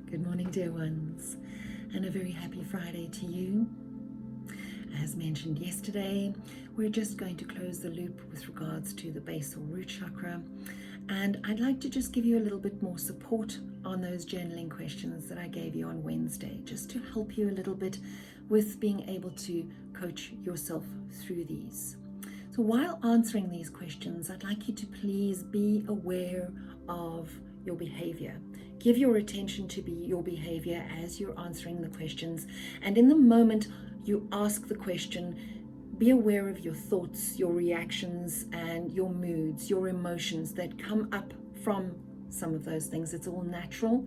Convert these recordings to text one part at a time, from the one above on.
Good morning, dear ones, and a very happy Friday to you. As mentioned yesterday, we're just going to close the loop with regards to the base or root chakra, and I'd like to just give you a little bit more support on those journaling questions that I gave you on Wednesday, just to help you a little bit with being able to coach yourself through these. So while answering these questions, I'd like you to please be aware of your behavior. Give your attention to your behavior as you're answering the questions. And in the moment you ask the question, be aware of your thoughts, your reactions, and your moods, your emotions that come up from some of those things. It's all natural,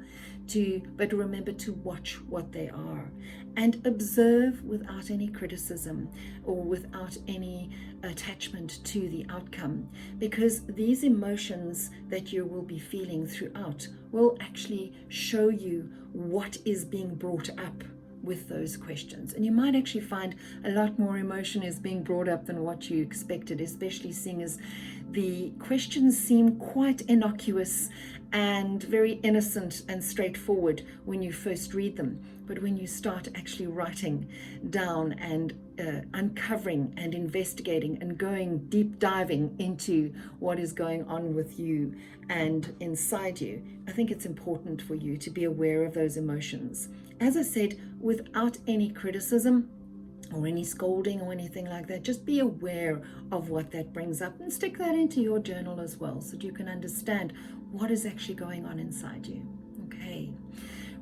but remember to watch what they are and observe without any criticism or without any attachment to the outcome, because these emotions that you will be feeling throughout will actually show you what is being brought up with those questions. And you might actually find a lot more emotion is being brought up than what you expected, especially seeing as the questions seem quite innocuous and very innocent and straightforward when you first read them. But when you start actually writing down and uncovering and investigating and going deep diving into what is going on with you and inside you, I think it's important for you to be aware of those emotions. As I said, without any criticism or any scolding or anything like that, just be aware of what that brings up and stick that into your journal as well, so that you can understand what is actually going on inside you. Okay.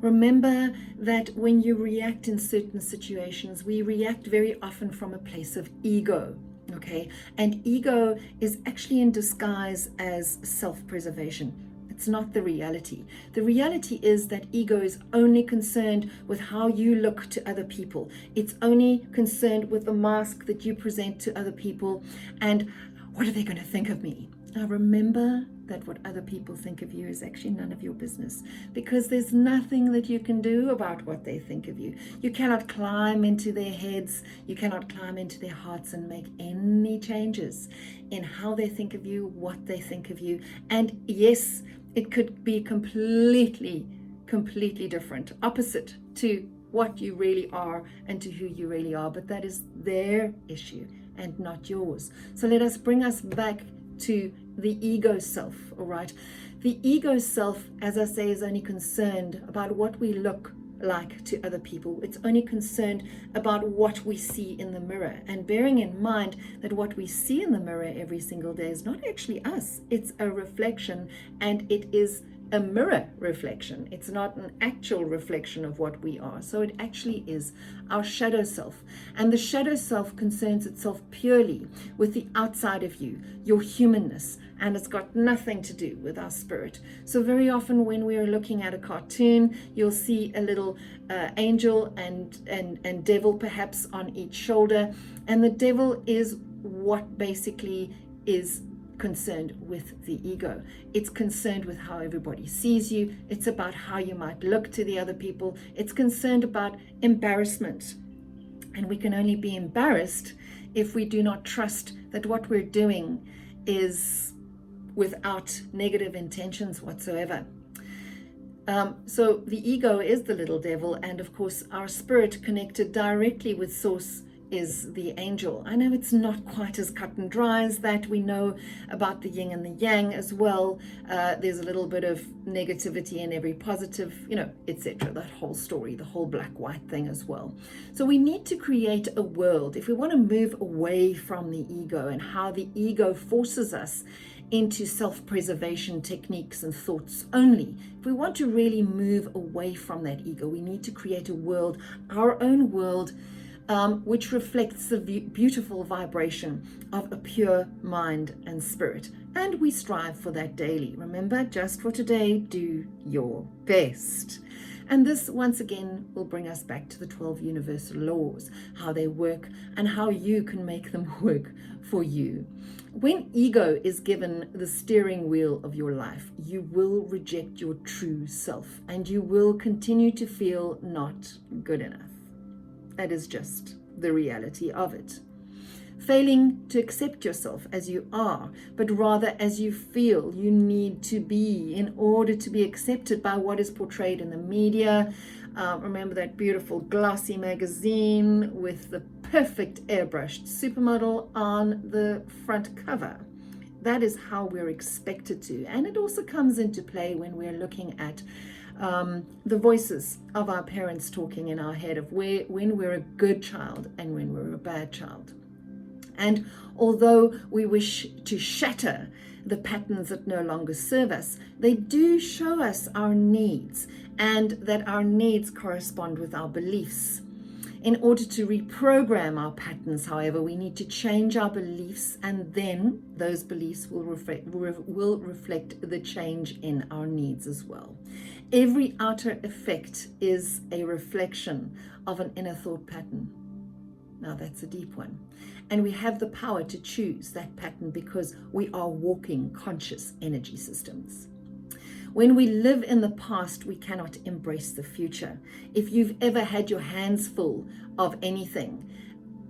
Remember that when you react in certain situations, we react very often from a place of ego. Okay. And ego is actually in disguise as self-preservation. It's not the reality. The reality is that ego is only concerned with how you look to other people. It's only concerned with the mask that you present to other people and what are they going to think of me? Now remember that what other people think of you is actually none of your business, because there's nothing that you can do about what they think of you. You cannot climb into their heads, you cannot climb into their hearts and make any changes in how they think of you, what they think of you. And yes, it could be completely different, opposite to what you really are and to who you really are, but that is their issue and not yours. So let us bring us back to the ego self, all right? The ego self, as I say, is only concerned about what we look like to other people. It's only concerned about what we see in the mirror, and bearing in mind that what we see in the mirror every single day is not actually us. It's a reflection, and it is a mirror reflection. It's not an actual reflection of what we are. So it actually is our shadow self. And the shadow self concerns itself purely with the outside of you, your humanness, and it's got nothing to do with our spirit. So very often when we are looking at a cartoon, you'll see a little angel and devil perhaps on each shoulder. And the devil is what basically is concerned with the ego. It's concerned with how everybody sees you. It's about how you might look to the other people. It's concerned about embarrassment. And we can only be embarrassed if we do not trust that what we're doing is without negative intentions whatsoever. So the ego is the little devil, and of course our spirit connected directly with source is the angel. I know it's not quite as cut and dry as that. We know about the yin and the yang as well. There's a little bit of negativity in every positive, etc. That whole story, the whole black-white thing as well. So we need to create a world, if we want to move away from the ego and how the ego forces us into self-preservation techniques and thoughts only. If we want to really move away from that ego, we need to create a world, our own world, which reflects the beautiful vibration of a pure mind and spirit. And we strive for that daily. Remember, just for today, do your best. And this, once again, will bring us back to the 12 universal laws, how they work and how you can make them work for you. When ego is given the steering wheel of your life, you will reject your true self and you will continue to feel not good enough. That is just the reality of it. failing to accept yourself as you are, but rather as you feel you need to be in order to be accepted by what is portrayed in the media. Remember that beautiful glossy magazine with the perfect airbrushed supermodel on the front cover? That is how we're expected to. And it also comes into play when we're looking at the voices of our parents talking in our head of when we're a good child and when we're a bad child. And although we wish to shatter the patterns that no longer serve us, they do show us our needs, and that our needs correspond with our beliefs. In order to reprogram our patterns, however, we need to change our beliefs, and then those beliefs will reflect the change in our needs as well. Every outer effect is a reflection of an inner thought pattern. Now that's a deep one. And we have the power to choose that pattern because we are walking conscious energy systems. When we live in the past, we cannot embrace the future. If you've ever had your hands full of anything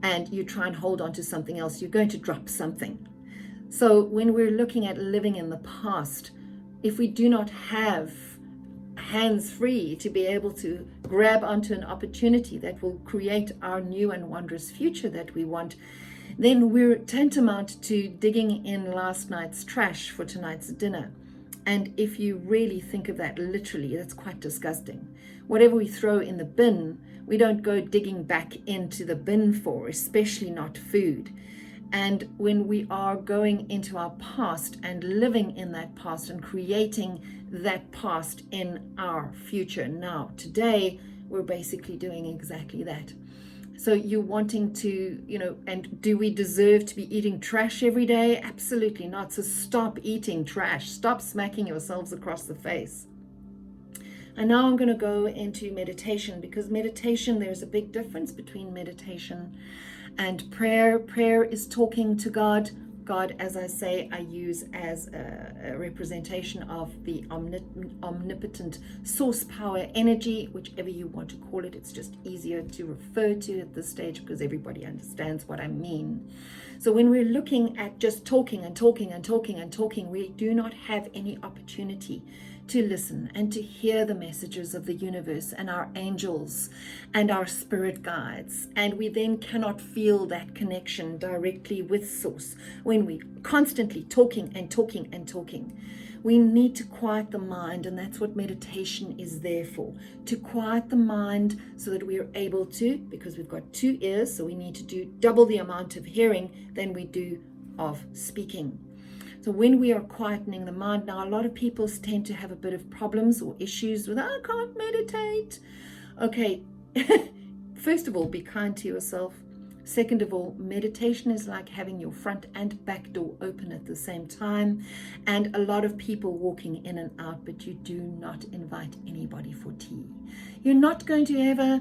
and you try and hold on to something else, you're going to drop something. So when we're looking at living in the past, if we do not have hands free to be able to grab onto an opportunity that will create our new and wondrous future that we want, then we're tantamount to digging in last night's trash for tonight's dinner. And if you really think of that literally, that's quite disgusting. Whatever we throw in the bin, we don't go digging back into the bin for, especially not food. And when we are going into our past and living in that past and creating that past in our future now, today, we're basically doing exactly that. So you're wanting to, and do we deserve to be eating trash every day? Absolutely not. So stop eating trash. Stop smacking yourselves across the face. And now I'm going to go into meditation, because meditation, there's a big difference between meditation and prayer. Prayer is talking to God. God, as I say, I use as a representation of the omnipotent source power energy, whichever you want to call it. It's just easier to refer to at this stage because everybody understands what I mean. So when we're looking at just talking and talking and talking and talking, we do not have any opportunity to listen and to hear the messages of the universe and our angels and our spirit guides. And we then cannot feel that connection directly with source when we constantly talking and talking and talking. We need to quiet the mind, and that's what meditation is there for, to quiet the mind so that we are able to, because we've got 2 ears, so we need to do double the amount of hearing than we do of speaking. So when we are quietening the mind, now a lot of people tend to have a bit of problems or issues with, I can't meditate. Okay, first of all, be kind to yourself. Second of all, meditation is like having your front and back door open at the same time. And a lot of people walking in and out, but you do not invite anybody for tea. You're not going to ever,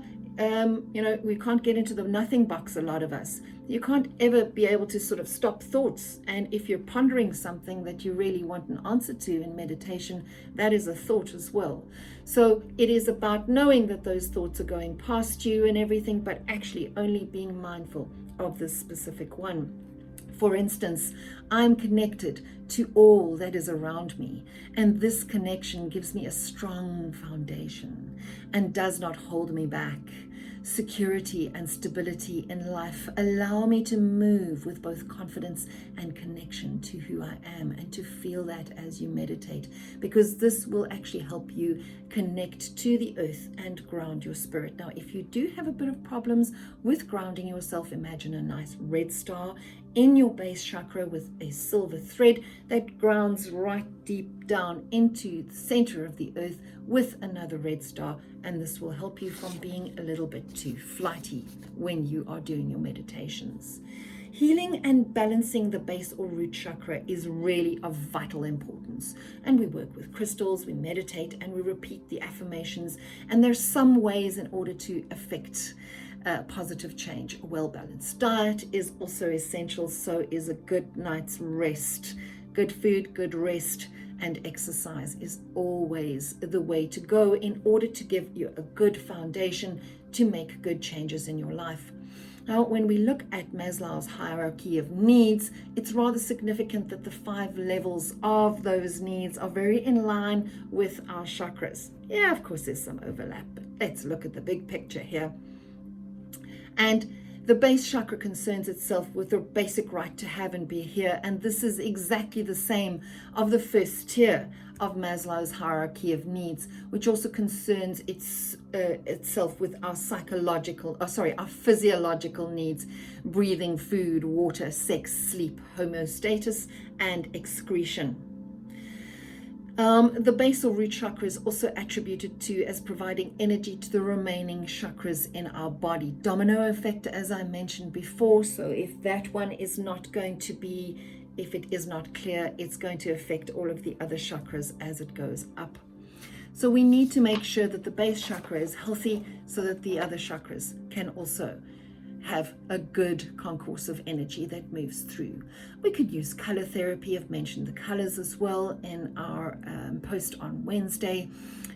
we can't get into the nothing box, a lot of us. You can't ever be able to sort of stop thoughts. And if you're pondering something that you really want an answer to in meditation, that is a thought as well. So it is about knowing that those thoughts are going past you and everything, but actually only being mindful of this specific one. For instance, I'm connected to all that is around me, and this connection gives me a strong foundation and does not hold me back. Security and stability in life allow me to move with both confidence and connection to who I am, and to feel that as you meditate, because this will actually help you connect to the earth and ground your spirit. Now, if you do have a bit of problems with grounding yourself, imagine a nice red star in your base chakra with a silver thread that grounds right deep down into the center of the earth with another red star, and this will help you from being a little bit too flighty when you are doing your meditations. Healing and balancing the base or root chakra is really of vital importance, and we work with crystals, we meditate, and we repeat the affirmations, and there's some ways in order to affect positive change. A well-balanced diet is also essential, so is a good night's rest. Good food, good rest, and exercise is always the way to go in order to give you a good foundation to make good changes in your life. Now, when we look at Maslow's hierarchy of needs, it's rather significant that the 5 levels of those needs are very in line with our chakras. Yeah, of course, there's some overlap, but let's look at the big picture here. And the base chakra concerns itself with the basic right to have and be here. And this is exactly the same of the first tier of Maslow's hierarchy of needs, which also concerns itself with our our physiological needs: breathing, food, water, sex, sleep, homeostasis, and excretion. The base or root chakra is also attributed to as providing energy to the remaining chakras in our body. Domino effect, as I mentioned before. So if that one is not going to be, if it is not clear, it's going to affect all of the other chakras as it goes up. So we need to make sure that the base chakra is healthy so that the other chakras can also have a good concourse of energy that moves through. We could use color therapy. I've mentioned the colors as well in our post on Wednesday,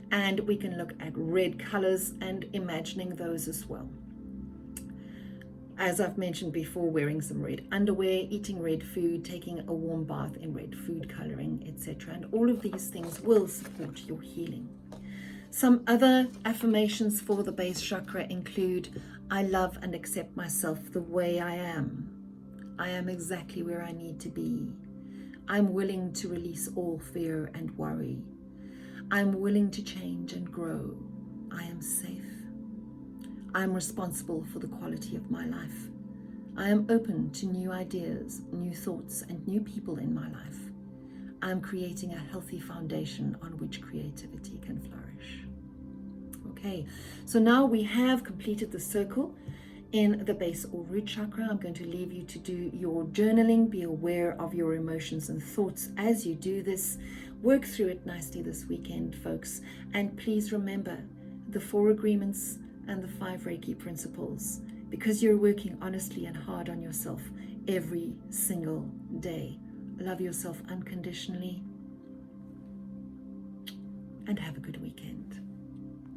and we can look at red colors and imagining those as well. As I've mentioned before, wearing some red underwear, eating red food, taking a warm bath in red food coloring, etc. And all of these things will support your healing. Some other affirmations for the base chakra include: I love and accept myself the way I am. I am exactly where I need to be. I'm willing to release all fear and worry. I'm willing to change and grow. I am safe. I'm responsible for the quality of my life. I am open to new ideas, new thoughts, and new people in my life. I'm creating a healthy foundation on which creativity can flourish. Okay, so now we have completed the circle in the base or root chakra. I'm going to leave you to do your journaling. Be aware of your emotions and thoughts as you do this. Work through it nicely this weekend, folks. And please remember the 4 agreements and the 5 Reiki principles, because you're working honestly and hard on yourself every single day. Love yourself unconditionally and have a good weekend.